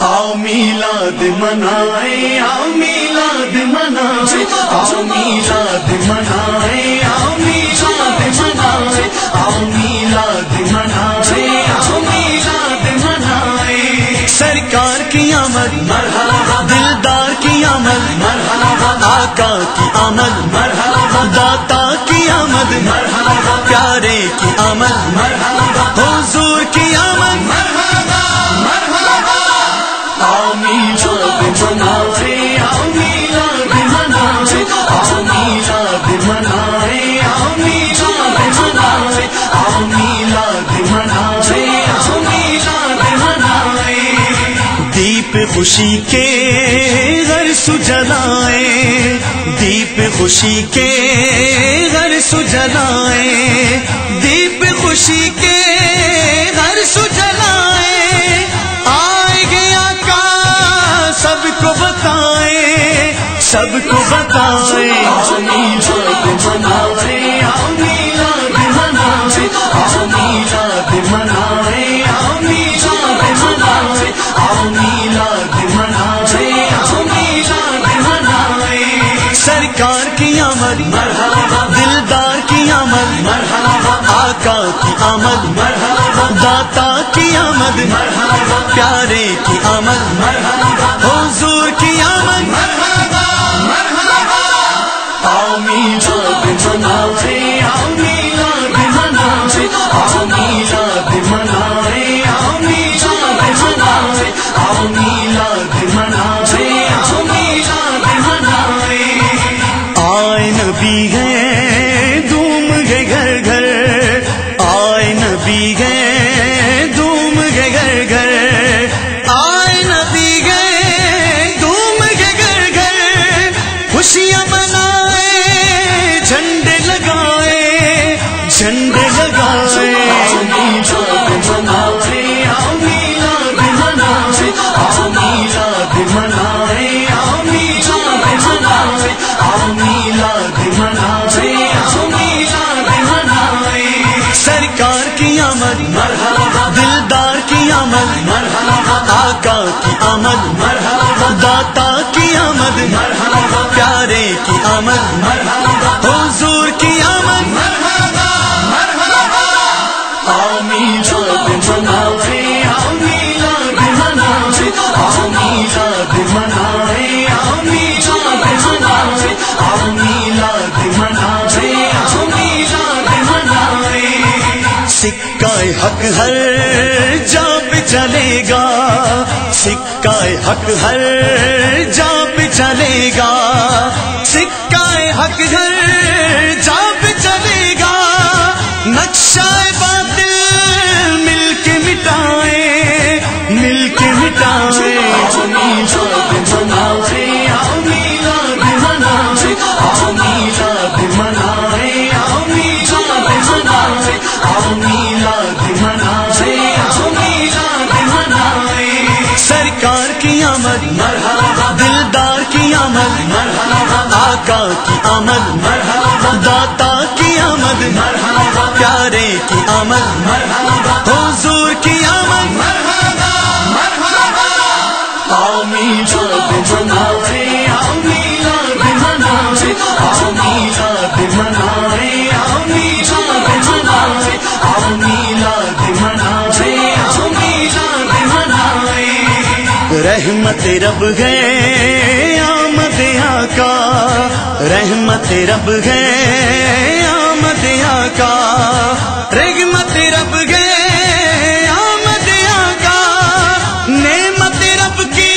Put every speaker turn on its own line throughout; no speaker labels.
آؤ میلاد منائیں، آؤ میلاد منائیں، آؤ میلاد منائیں، آؤ میلاد منائیں، آؤ میلاد منائیں، آؤ میلاد منائیں۔ سرکار کی آمد مرحبا، دلدار کی آمد مرحبا، آقا کی آمد مرحبا، داتا کی آمد مرحبا، پیارے کی آمد مرحبا، حضور کی آمد مرحبا مرحبا۔ آؤ میلاد منائیں، آؤ میلاد منائیں، آؤ میلاد منائیں، آؤ میلاد منائیں، آؤ میلاد منائیں، آؤ میلاد منائیں۔ دیپ خوشی کے گھر سجلائیں، دیپ خوشی کے گھر سجلائیں، دیپ خوشی کے گھر سجلائیں، آئے گیا کا سب کو بتائیں، سب کو بتائیں۔ آؤ میلاد منائیں، آؤ میلاد منائیں، آؤ میلاد منائیں، آؤ میلاد منائیں، آؤ میلاد منائیں، آؤ میلاد منائیں۔ سرکار کی آمد مرحبا، دلدار کی آمد مرحبا، آقا کی آمد مرحبا، داتا کی آمد مرحبا، پیارے کی آمد مرحبا، حضور کی آمد مرحبا مرحبا۔ آؤ میلاد منائیں، آؤ میلاد منائیں، آؤ میلاد منائیں، آؤ میلاد منائیں، آؤ میلاد منائیں، آؤ میلاد منائیں۔ آئے نبی گئے دھوم گئے گھر گھر، آئے نبی گئے دھوم گئے گھر گھر، آئے نبی گئے دھوم گئے گھر گھر، خوشیاں منائے جھنڈے لگائے، جھنڈے لگائے۔ آؤ میلاد منائیں، آؤ میلاد منائیں، آؤ میلاد منائیں، آؤ میلاد منائیں، آؤ میلاد منائیں، آؤ میلاد منائیں۔ سرکار کی آمد مرحبا، دلدار کی آمد مرحبا، آقا کی آمد مرحبا، داتا کی آمد مرحبا، پیارے کی آمد مرحبا، حضور کی آمد مرحبا مرحبا۔ آؤ میلاد منائیں، آؤ میلاد منائیں، آؤ میلاد منائیں، آؤ میلاد منائیں، آؤ میلاد منائیں، آؤ میلاد منائیں۔ سکہ حق ہر جا پہ چلے گا، سکہ حق ہر جا پہ چلے گا، سکہ حق ہر جا پہ چلے گا، نقشہ باطل مل کے مٹائیں، مل کے مٹائیں۔ آؤ میلاد منائیں، آؤ میلاد منائیں، آؤ میلاد منائیں، آؤ میلاد منائیں، آؤ میلاد منائیں، آؤ میلاد منائیں۔ سرکار کی آمد مرحبا، دلدار کی آمد مرحبا، آقا کی آمد مرحبا، داتا کی آمد مرحبا، پیارے کی آمد مرحبا، حضور کی آمد مرحبا مرحبا۔ آؤ میلاد منائیں، آؤ میلاد منائیں، آؤ میلاد منائیں، آؤ میلاد منائیں، آؤ میلاد منائیں، آؤ میلاد منائیں۔ رحمت رب ہے آمد آقا، رحمت رب ہے آمد آقا، رحمت رب ہے آمد آقا، نعمت رب کی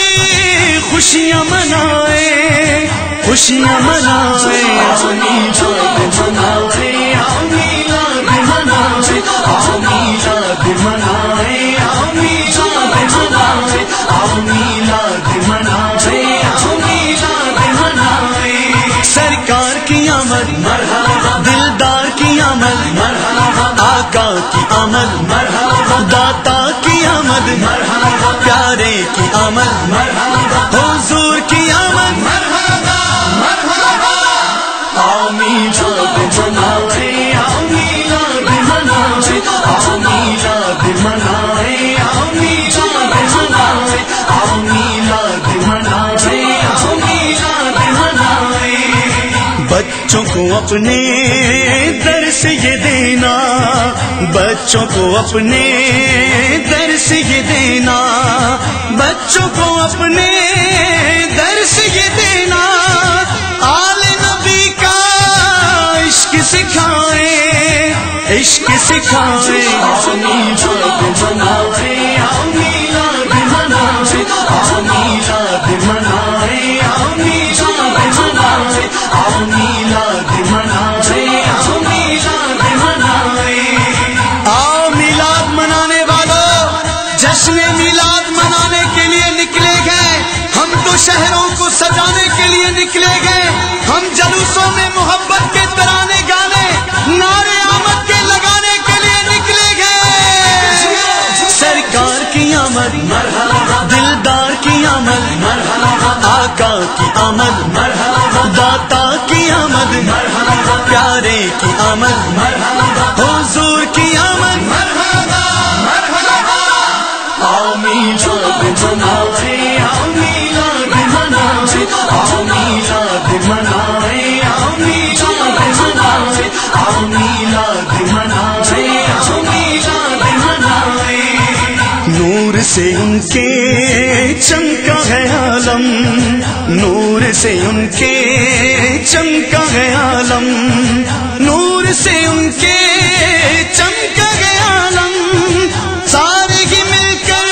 خوشیاں منائے، خوشیاں منائے۔ آؤ میلاد منائیں، آؤ میلاد منائیں، آؤ میلاد منائیں، آؤ میلاد منائیں، آؤ میلاد منائیں، آؤ میلاد منائیں۔ سرکار کی آمد مرحبا، دلدار کی آمد مرحبا، آقا کی آمد مرحبا، داتا کی آمد مرحبا، پیارے کی آمد مرحبا، حضور کی آمد مرحبا مرحبا۔ آؤ میلاد منائیں، آؤ میلاد منائیں، آؤ میلاد منائیں، آؤ میلاد منائیں، آؤ بچوں کو اپنے درس یہ دینا، بچوں کو اپنے درس یہ دینا، بچوں کو اپنے درس یہ دینا، آل نبی کا عشق سکھائیں، عشق سکھائیں، میلاد منائیں، میلاد منائیں، میلاد منائیں، میلاد منائیں، میلاد منائیں، میلاد منائیں۔ آؤ میلاد منانے والوں، جشن میلاد منانے کے لیے نکلے گئے، ہم تو شہروں کو سجانے کے لیے نکلے گئے، ہم جلوسوں میں محبت کے ترانے گانے، نعرے آمد کے لگانے کے لیے نکلے گئے۔ سرکار کی آمد مرحبا، دلدار کی آمد مرحبا، آقا کی آمد مرحبا، داتا کی آمد مرحبا، پیارے کی آمد مرحبا، حضور کی آمد مرحبا، مرحبا۔ آؤ میلاد منائیں، آؤ میلاد منائیں، آؤ میلاد منائیں، آؤ میلاد منائیں، آؤ میلاد منائیں، آؤ میلاد منائیں۔ نور سے ان کے چمکا ہے عالم، نور سے ان کے چمکا ہے عالم، نور سے ان کے چمکا ہے عالم، سارے ہی مل کر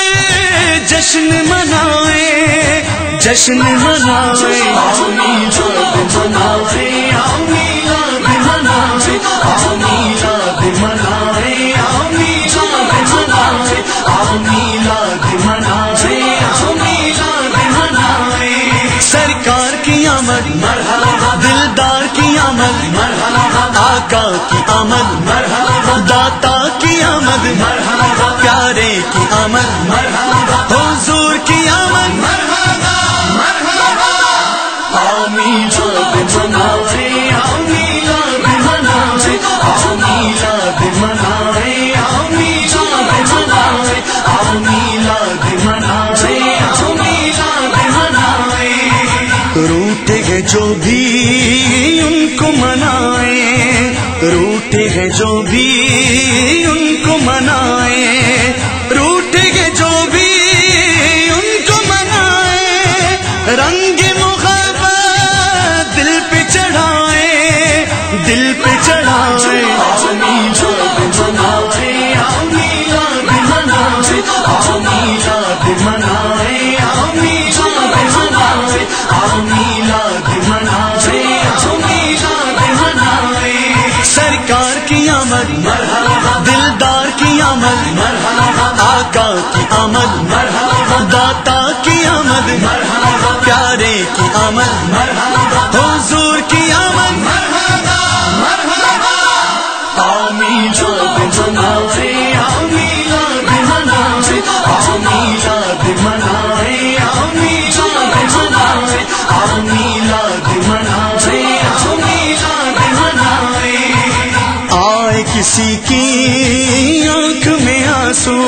جشن منائیں، جشن منائیں، آؤ میلاد منائیں، آؤ میلاد منائیں، آؤ میلاد منائیں، آؤ میلاد منائیں، آؤ میلاد منائیں، آؤ میلاد منائیں۔ سرکار کی آمد مرحبا، دلدار کی آمد مرحبا، آقا کی آمد مرحبا، داتا کی آمد مرحبا، پیارے کی آمد مرحبا، حضور کی آمد مرحبا، مرحبا۔ آؤ میلاد منائیں، آؤ میلاد منائیں، آؤ میلاد منائیں، آؤ میلاد منائیں، آؤ میلاد منائیں، آؤ میلاد منائیں۔ روٹے ہیں جو بھی ان کو منائیں، روٹے ہیں جو بھی ان کو منائیں، روٹے ہیں جو بھی ان کو منائیں، رنگ محبت دل پہ چڑھائیں، دل پہ چڑھائیں، آؤ میلاد منائیں، آؤ میلاد منائیں، آؤ میلاد منائیں، آؤ میلاد منائیں، آؤ میلاد منائیں، آؤ میلاد منائیں۔ سرکار کی آمد مرحبا، دلدار کی آمد مرحبا، آقا کی آمد مرحبا، داتا کی آمد مرحبا، پیارے کی آمد مرحبا، حضور کی آمد مرحبا، مرحبا۔ آؤ میلاد منائیں، آؤ میلاد منائیں، آؤ میلاد منائیں، آؤ میلاد منائیں، آؤ میلاد منائیں، آؤ میلاد منائیں۔ آئے کسی کی آنکھ میں آنسو،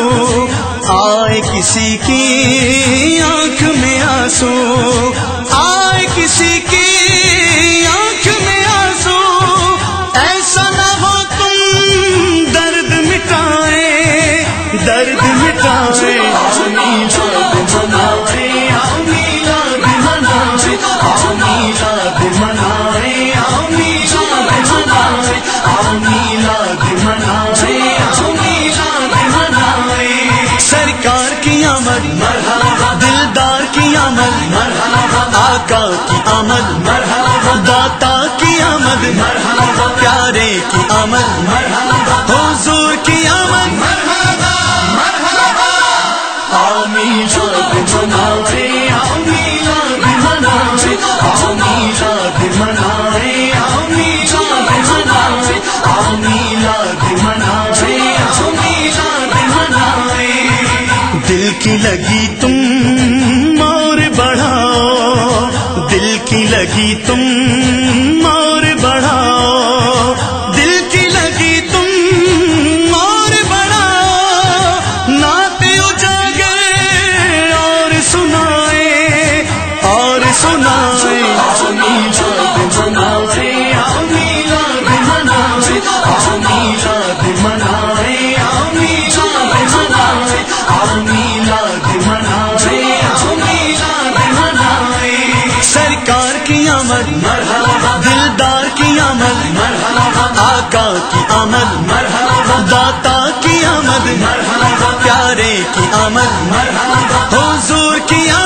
آئے کسی کی آنکھ میں آنسو، آئے کسی کی آنکھ میں آنسو، ایسا نہ ہو تم درد مٹائیں، درد مٹائیں، آؤ میلاد منائیں، آؤ میلاد منائیں، آؤ میلاد منائیں، آؤ میلاد منائیں، آؤ میلاد منائیں، آؤ میلاد منائیں۔ سرکار کی آمد مرحبا، دلدار کی آمد مرحبا، آقا کی آمد مرحبا، داتا کی آمد مرحبا، پیارے کی آمد مرحبا، حضور کی آمد مرحبا، مرحبا۔ آؤ میلاد منائیں، آؤ میلاد منائیں، آؤ میلاد منائیں، آؤ میلاد منائیں، آؤ میلاد منائیں، آؤ میلاد منائیں۔ دل کی لگی تم اور بڑھاؤ، دل کی لگی تم اور بڑھاؤ، دل کی لگی تم اور بڑھاؤ، نعت اجاگر اور سنائے، اور سنائے، آؤ میلاد منائیں، میلاد منائے میلاد منائے سرکار کی آمد مرحبا دلدار کی آمد مرحبا آقا کی آمد مرحبا داتا کی آمد مرحبا پیارے کی آمد مرحبا حضور کی آمد